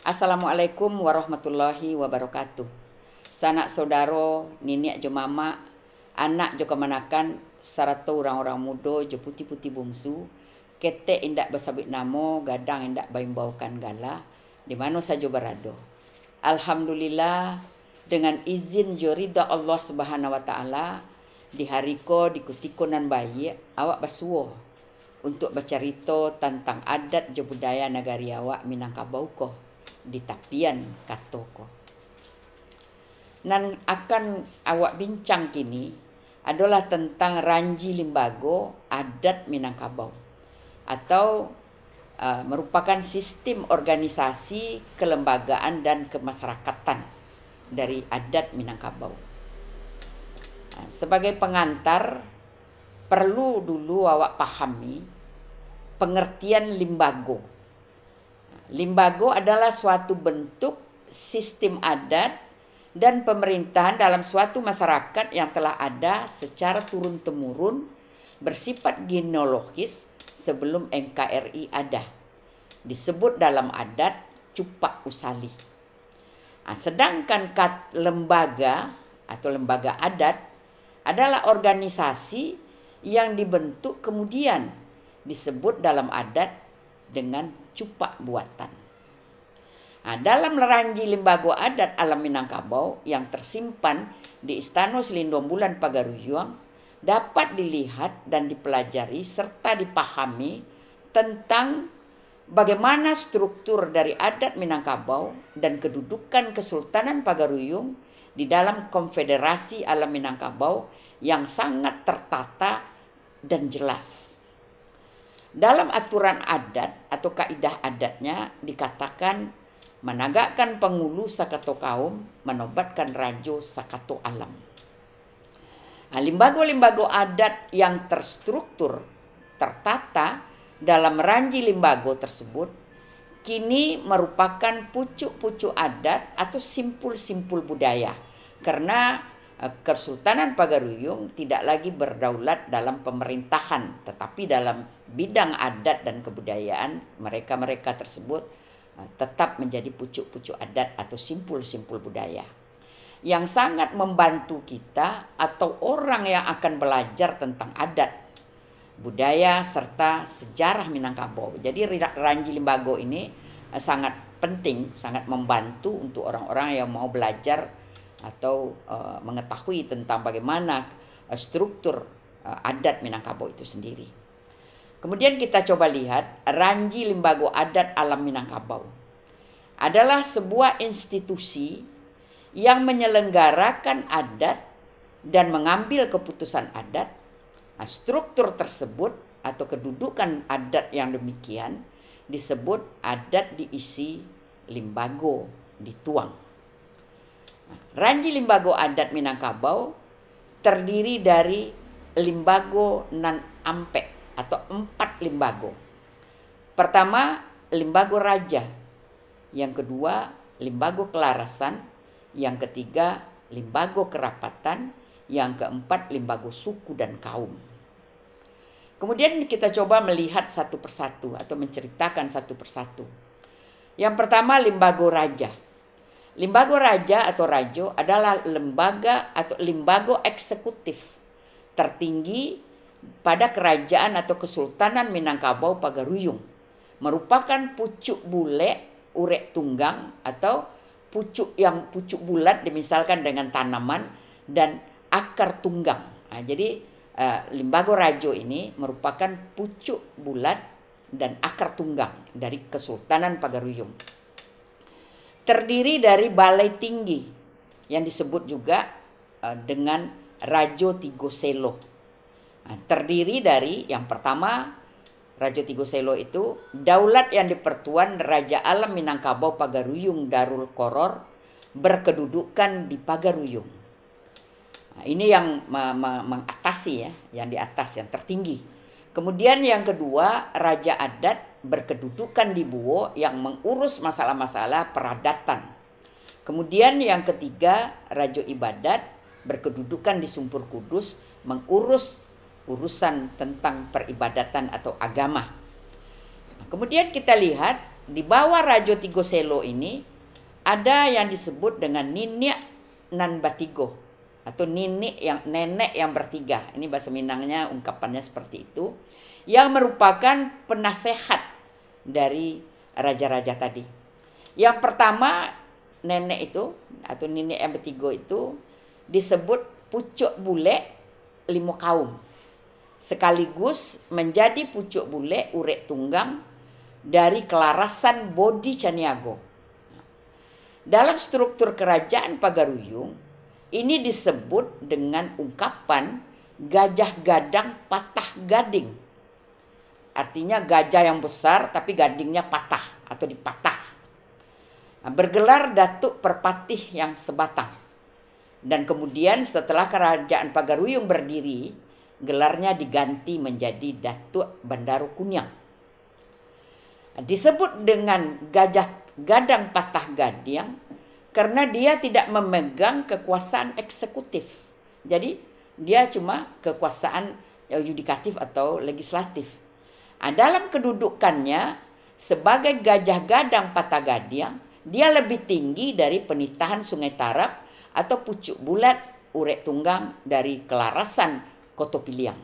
Assalamualaikum warahmatullahi wabarakatuh. Sanak saudaro, niniak jo mama, anak jo kemanakan, sarata orang-orang muda jo putih-putih bungsu, kete indak bersabit namo, gadang indak baukan gala, di mana saja berado. Alhamdulillah, dengan izin jo ridha Allah Subhanahu wa taala, di hariko di kutikonan bayi awak basuo untuk bercerita tentang adat jo budaya negari awak Minangkabau ko di tapian katoko. Nan akan awak bincang kini adalah tentang Ranji Limbago adat Minangkabau atau merupakan sistem organisasi kelembagaan dan kemasyarakatan dari adat Minangkabau. Sebagai pengantar, perlu dulu awak pahami pengertian limbago. Limbago adalah suatu bentuk sistem adat dan pemerintahan dalam suatu masyarakat yang telah ada secara turun-temurun bersifat genealogis sebelum NKRI ada. Disebut dalam adat Cupak Usali. Sedangkan lembaga atau lembaga adat adalah organisasi yang dibentuk kemudian disebut dalam adat dengan cupak buatan. Dalam Ranji Limbago adat alam Minangkabau yang tersimpan di Istana Selindung Bulan Pagaruyung dapat dilihat dan dipelajari serta dipahami tentang bagaimana struktur dari adat Minangkabau dan kedudukan Kesultanan Pagaruyung di dalam Konfederasi Alam Minangkabau yang sangat tertata dan jelas. Dalam aturan adat atau kaidah adatnya dikatakan menegakkan pengulu sakato kaum, menobatkan rajo sakato alam. Limbago-limbago adat yang terstruktur, tertata dalam Ranji Limbago tersebut kini merupakan pucuk-pucuk adat atau simpul-simpul budaya karena Kesultanan Pagaruyung tidak lagi berdaulat dalam pemerintahan, tetapi dalam bidang adat dan kebudayaan mereka tersebut tetap menjadi pucuk-pucuk adat atau simpul-simpul budaya yang sangat membantu kita atau orang yang akan belajar tentang adat, budaya serta sejarah Minangkabau. Jadi Ranji Limbago ini sangat penting, sangat membantu untuk orang-orang yang mau belajar atau mengetahui tentang bagaimana struktur adat Minangkabau itu sendiri. Kemudian kita coba lihat Ranji Limbago adat alam Minangkabau adalah sebuah institusi yang menyelenggarakan adat dan mengambil keputusan adat. Struktur tersebut atau kedudukan adat yang demikian disebut adat diisi limbago, dituang. Ranji Limbago adat Minangkabau terdiri dari limbago nan ampek atau 4 limbago. Pertama, limbago raja. Yang kedua, limbago kelarasan. Yang ketiga, limbago kerapatan. Yang keempat, limbago suku dan kaum. Kemudian kita coba melihat satu persatu atau menceritakan satu persatu. Yang pertama, limbago raja. Limbago raja atau rajo adalah lembaga atau limbago eksekutif tertinggi pada kerajaan atau Kesultanan Minangkabau Pagaruyung. Merupakan pucuk bule urek tunggang atau pucuk bulat dimisalkan dengan tanaman dan akar tunggang. Jadi limbago rajo ini merupakan pucuk bulat dan akar tunggang dari Kesultanan Pagaruyung. Terdiri dari balai tinggi yang disebut juga dengan Rajo Tigo Selo. Terdiri dari yang pertama, Rajo Tigo Selo itu daulat yang dipertuan Raja Alam Minangkabau Pagaruyung Darul Koror berkedudukan di Pagaruyung. Ini yang mengatasi ya, yang di atas, yang tertinggi. Kemudian yang kedua, Raja Adat berkedudukan di Buwo yang mengurus masalah-masalah peradatan. Kemudian yang ketiga, Rajo Ibadat berkedudukan di Sumpur Kudus mengurus urusan tentang peribadatan atau agama. Kemudian kita lihat di bawah Rajo Tigo Selo ini ada yang disebut dengan Niniak Nan Batigo atau nenek yang bertiga. Ini bahasa Minangnya ungkapannya seperti itu, yang merupakan penasehat dari raja-raja tadi. Yang pertama, nenek itu atau nenek yang bertiga itu disebut pucuk bule limo kaum, sekaligus menjadi pucuk bule urek tunggang dari kelarasan Bodi Caniago. Dalam struktur kerajaan Pagaruyung, ini disebut dengan ungkapan gajah gadang patah gading. Artinya gajah yang besar tapi gadingnya patah atau dipatah. Nah, bergelar Datuk Perpatih yang sebatang. Dan kemudian setelah kerajaan Pagaruyung berdiri, gelarnya diganti menjadi Datuk Bandaro Kuniang. Disebut dengan gajah gadang patah gading karena dia tidak memegang kekuasaan eksekutif. Jadi dia cuma kekuasaan yudikatif atau legislatif. Nah, dalam kedudukannya sebagai gajah gadang patah gading, dia lebih tinggi dari penitahan Sungai Tarap atau pucuk bulat urek tunggang dari kelarasan Koto Piliang.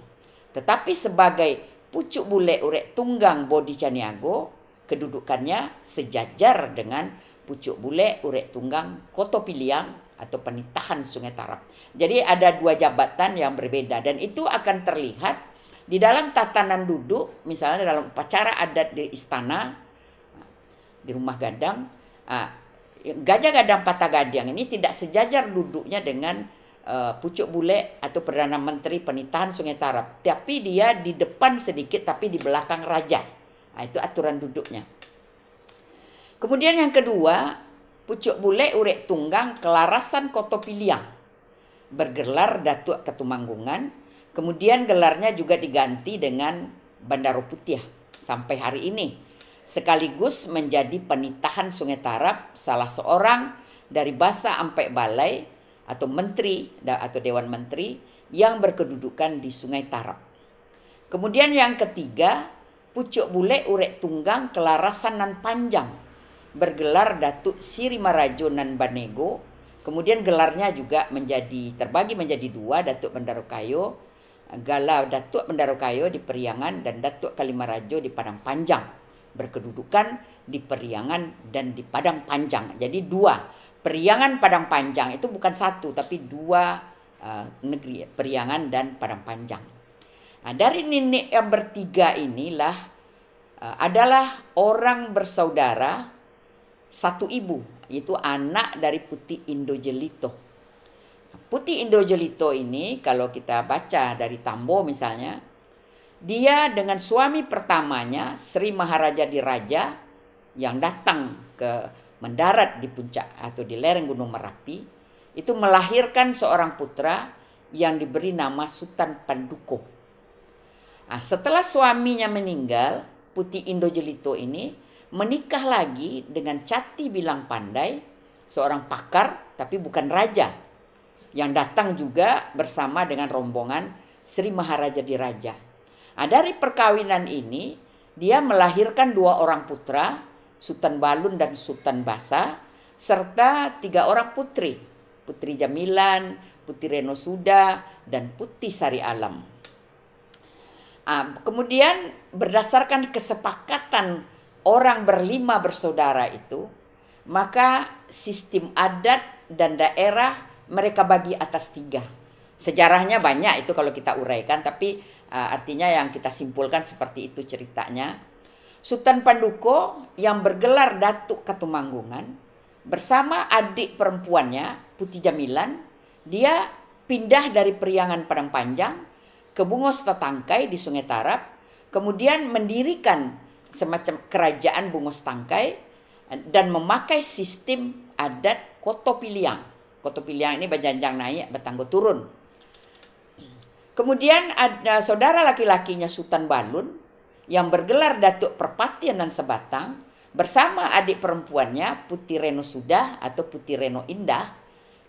Tetapi sebagai pucuk bulat urek tunggang Bodi Caniago, kedudukannya sejajar dengan pucuk bule urek tunggang Koto Piliang atau penitahan Sungai Tarap. Jadi ada dua jabatan yang berbeda, dan itu akan terlihat di dalam tatanan duduk, misalnya dalam upacara adat di istana, di rumah gadang. Gajah gadang patah gading ini tidak sejajar duduknya dengan pucuk bule atau Perdana Menteri penitahan Sungai Tarap, tapi dia di depan sedikit tapi di belakang raja. Nah, itu aturan duduknya. Kemudian yang kedua, pucuk bule urek tunggang kelarasan Koto Piliang, bergelar Datuk Ketumanggungan. Kemudian gelarnya juga diganti dengan Bandaro Putih sampai hari ini, sekaligus menjadi penitahan Sungai Tarap, salah seorang dari Basa Ampek Balai atau menteri atau Dewan Menteri yang berkedudukan di Sungai Tarap. Kemudian yang ketiga, pucuk bule urek tunggang kelarasan Nan Panjang, bergelar Datuk Siri Marajo Nan Banego. Kemudian gelarnya juga terbagi menjadi dua, Datuk Bandaro Kayo, Datuk Bandaro Kayo di Periangan dan Datuk Kalimarajo di Padang Panjang, berkedudukan di Periangan dan di Padang Panjang. Jadi dua, Periangan Padang Panjang itu bukan satu tapi dua negeri, Periangan dan Padang Panjang. Nah, dari nenek yang bertiga inilah adalah orang bersaudara satu ibu, yaitu anak dari Putih Indojelito. Putih Indojelito ini kalau kita baca dari Tambo misalnya, dia dengan suami pertamanya Sri Maharaja Diraja yang datang mendarat di puncak atau di lereng Gunung Merapi, itu melahirkan seorang putra yang diberi nama Sultan Panduko. Nah, setelah suaminya meninggal, Putih Indojelito ini menikah lagi dengan Cati Bilang Pandai, seorang pakar tapi bukan raja, yang datang juga bersama dengan rombongan Sri Maharaja Diraja. Nah, dari perkawinan ini dia melahirkan dua orang putra, Sultan Balun dan Sultan Basa, serta tiga orang putri, Putri Jamilan, Putri Reno Suda, dan Putri Sari Alam. Kemudian berdasarkan kesepakatan orang berlima bersaudara itu, maka sistem adat dan daerah mereka bagi atas tiga. Sejarahnya banyak itu kalau kita uraikan, tapi artinya yang kita simpulkan seperti itu ceritanya. Sultan Panduko yang bergelar Datuk Ketumanggungan bersama adik perempuannya Putih Jamilan, dia pindah dari Periangan Padang Panjang ke Bungos Tatangkai di Sungai Tarap, kemudian mendirikan semacam kerajaan Bungos Tangkai dan memakai sistem adat Koto Piliang. Koto Piliang ini berjanjang naik, bertangga turun. Kemudian ada saudara laki-lakinya Sultan Balun yang bergelar Datuk Perpatian dan Sebatang bersama adik perempuannya Putri Reno Sudah atau Putri Reno Indah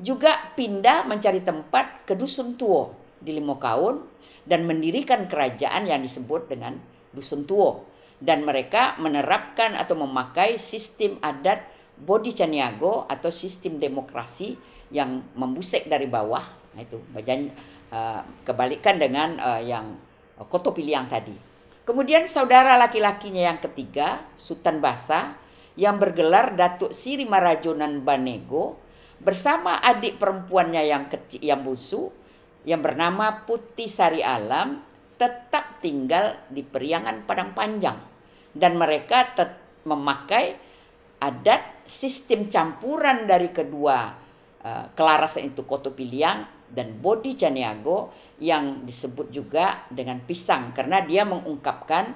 juga pindah mencari tempat ke Dusun Tuo di Limokaun dan mendirikan kerajaan yang disebut dengan Dusun Tuo dan mereka menerapkan atau memakai sistem adat Bodi Caniago atau sistem demokrasi yang membusek dari bawah. Nah, itu kebalikan dengan yang Koto Piliang tadi. Kemudian saudara laki-lakinya yang ketiga, Sultan Basa, yang bergelar Datuk Siri Marajonan Banego, bersama adik perempuannya yang kecil, yang bungsu, yang bernama Putih Sari Alam, tetap tinggal di Periangan Padang Panjang. Dan mereka memakai adat sistem campuran dari kedua kelarasan itu, Koto Piliang dan Bodi Caniago, yang disebut juga dengan pisang karena dia mengungkapkan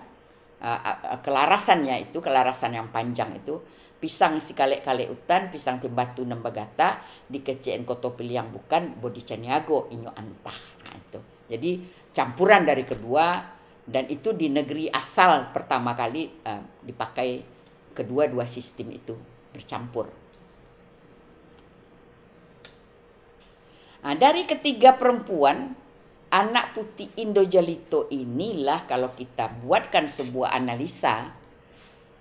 kelarasannya itu, kelarasan yang panjang itu. Pisang si kale-kale utan, pisang timbatu nembagata, di kecen Koto Piliang bukan, Bodi Caniago inyo antah. Nah, itu. Jadi campuran dari kedua, dan itu di negeri asal pertama kali dipakai kedua-dua sistem itu bercampur. Nah, dari ketiga perempuan, anak putih Indo-Jalito inilah kalau kita buatkan sebuah analisa,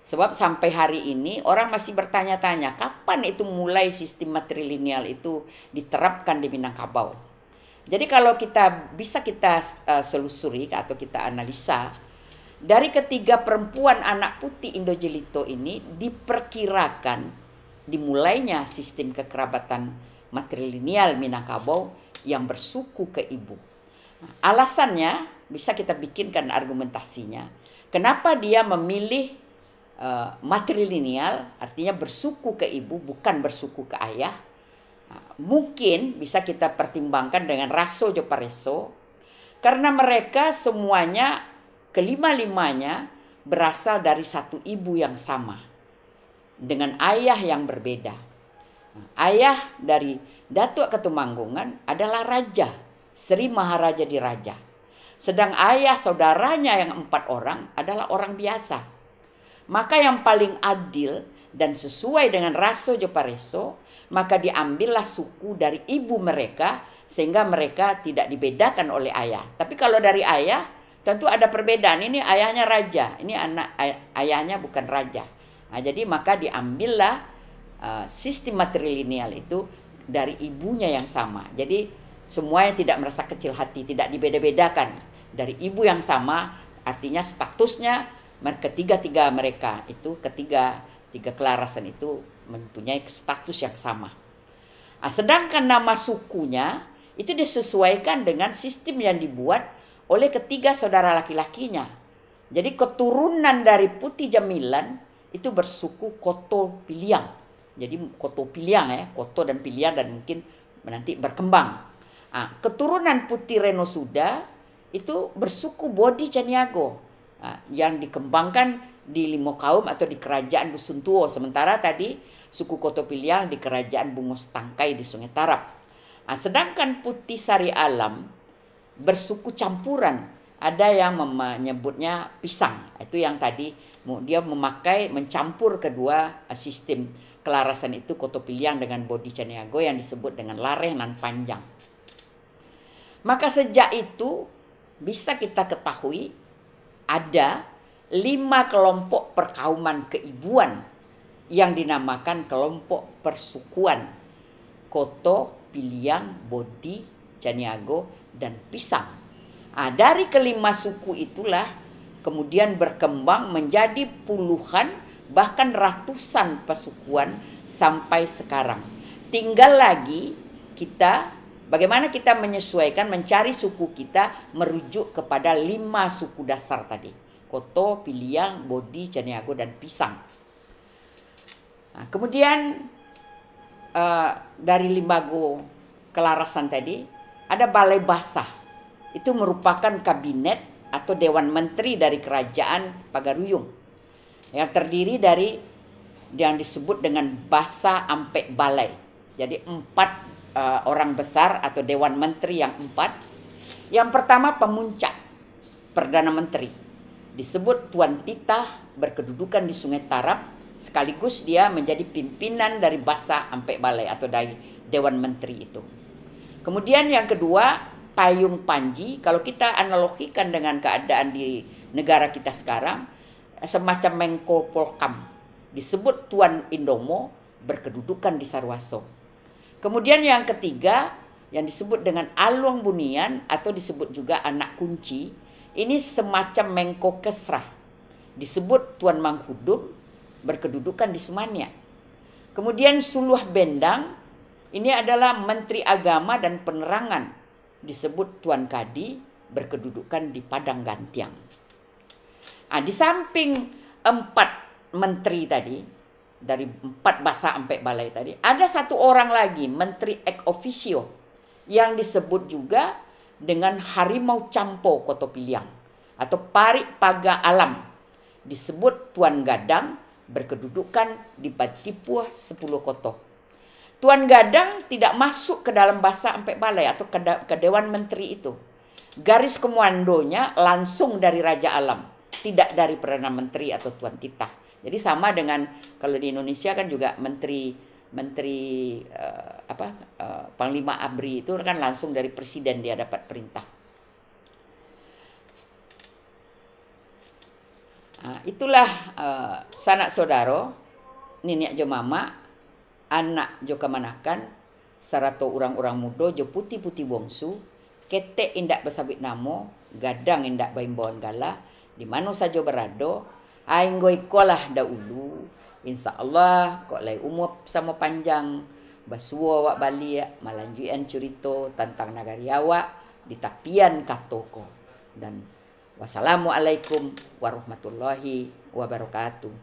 sebab sampai hari ini orang masih bertanya-tanya kapan itu mulai sistem matrilineal itu diterapkan di Minangkabau. Jadi kalau kita selusuri atau kita analisa, dari ketiga perempuan anak putih Indo-Jalito ini diperkirakan dimulainya sistem kekerabatan matrilineal Minangkabau yang bersuku ke ibu. Nah, alasannya bisa kita bikinkan argumentasinya. Kenapa dia memilih matrilineal, artinya bersuku ke ibu bukan bersuku ke ayah? Nah, mungkin bisa kita pertimbangkan dengan raso Jopareso, karena mereka semuanya kelima-limanya berasal dari satu ibu yang sama dengan ayah yang berbeda. Nah, ayah dari Datuk Ketumanggungan adalah Raja Sri Maharaja Diraja, sedang ayah saudaranya yang 4 orang adalah orang biasa. Maka yang paling adil dan sesuai dengan raso Jopareso, maka diambillah suku dari ibu mereka sehingga mereka tidak dibedakan oleh ayah. Tapi kalau dari ayah tentu ada perbedaan. Ini ayahnya raja, ini ayahnya bukan raja. Nah, jadi maka diambillah sistem matrilineal itu dari ibunya yang sama. Jadi semuanya tidak merasa kecil hati, tidak dibeda-bedakan. Dari ibu yang sama, artinya statusnya ketiga-tiga mereka itu, ketiga kelarasan itu mempunyai status yang sama. Nah, sedangkan nama sukunya itu disesuaikan dengan sistem yang dibuat oleh ketiga saudara laki-lakinya. Jadi keturunan dari Putih Jamilan itu bersuku Koto Piliang. Jadi Koto Piliang ya, Koto dan Piliang, dan mungkin nanti berkembang. Nah, keturunan Putih Renosuda itu bersuku Bodi Caniago, yang dikembangkan di Limokaum atau di kerajaan Dusun Tuo. Sementara tadi suku Koto Piliang di kerajaan Bungos Tangkai di Sungai Tarap. Nah, sedangkan Putih Sari Alam bersuku campuran. Ada yang menyebutnya pisang. Itu yang tadi dia mencampur kedua sistem kelarasan itu, Koto Piliang dengan Bodi Caniago, yang disebut dengan larenan panjang. Maka sejak itu bisa kita ketahui ada 5 kelompok perkauman keibuan yang dinamakan kelompok persukuan Koto, Piliang, Bodi, Caniago, dan Pisang. Nah, dari kelima suku itulah kemudian berkembang menjadi puluhan bahkan ratusan pesukuan sampai sekarang. Tinggal lagi bagaimana kita menyesuaikan, mencari suku kita merujuk kepada 5 suku dasar tadi. Koto, Piliang, Bodi, Caniago, dan Pisang. Nah, kemudian dari limbago kelarasan tadi ada Balai Basah. Itu merupakan kabinet atau Dewan Menteri dari Kerajaan Pagaruyung yang terdiri dari yang disebut dengan Basa Ampek Balai. Jadi 4 orang besar atau Dewan Menteri yang 4. Yang pertama pemuncak, Perdana Menteri. Disebut Tuan Titah, berkedudukan di Sungai Tarap, sekaligus dia menjadi pimpinan dari Basa Ampek Balai atau dari Dewan Menteri itu. Kemudian yang kedua Payung Panji. Kalau kita analogikan dengan keadaan di negara kita sekarang, semacam Menko Polkam, disebut Tuan Indomo, berkedudukan di Sarwaso. Kemudian yang ketiga yang disebut dengan Aluang Bunian atau disebut juga anak kunci, ini semacam Menko Kesrah, disebut Tuan Manghudum, berkedudukan di Semania. Kemudian Suluh Bendang, ini adalah Menteri Agama dan Penerangan, disebut Tuan Kadi, berkedudukan di Padang Gantiang. Nah, di samping 4 menteri tadi, dari 4 basa sampai balai tadi, ada 1 orang lagi, menteri ex officio, yang disebut juga dengan Harimau Campo Koto Piliang atau Parik Paga Alam, disebut Tuan Gadang, berkedudukan di Batipuah 10 Koto. Tuan Gadang tidak masuk ke dalam basa sampai balai atau ke Dewan Menteri itu. Garis komandonya langsung dari Raja Alam, tidak dari Perdana Menteri atau Tuan Titah. Jadi sama dengan kalau di Indonesia kan juga Panglima ABRI itu kan langsung dari presiden dia dapat perintah. Nah, itulah sanak saudara niniak jo mama, anak jo kamanakan, sarato orang-orang muda jo putih-putih bongsu, ketek indak besabit namo, gadang indak baimbauan gala, di mana saja berado, ainggo ikolah dahulu, insya Allah kok lai umur sama panjang, basuo wak Bali malanjuan cerita tentang nagari awak di tapian katoko. Dan wassalamualaikum warahmatullahi wabarakatuh.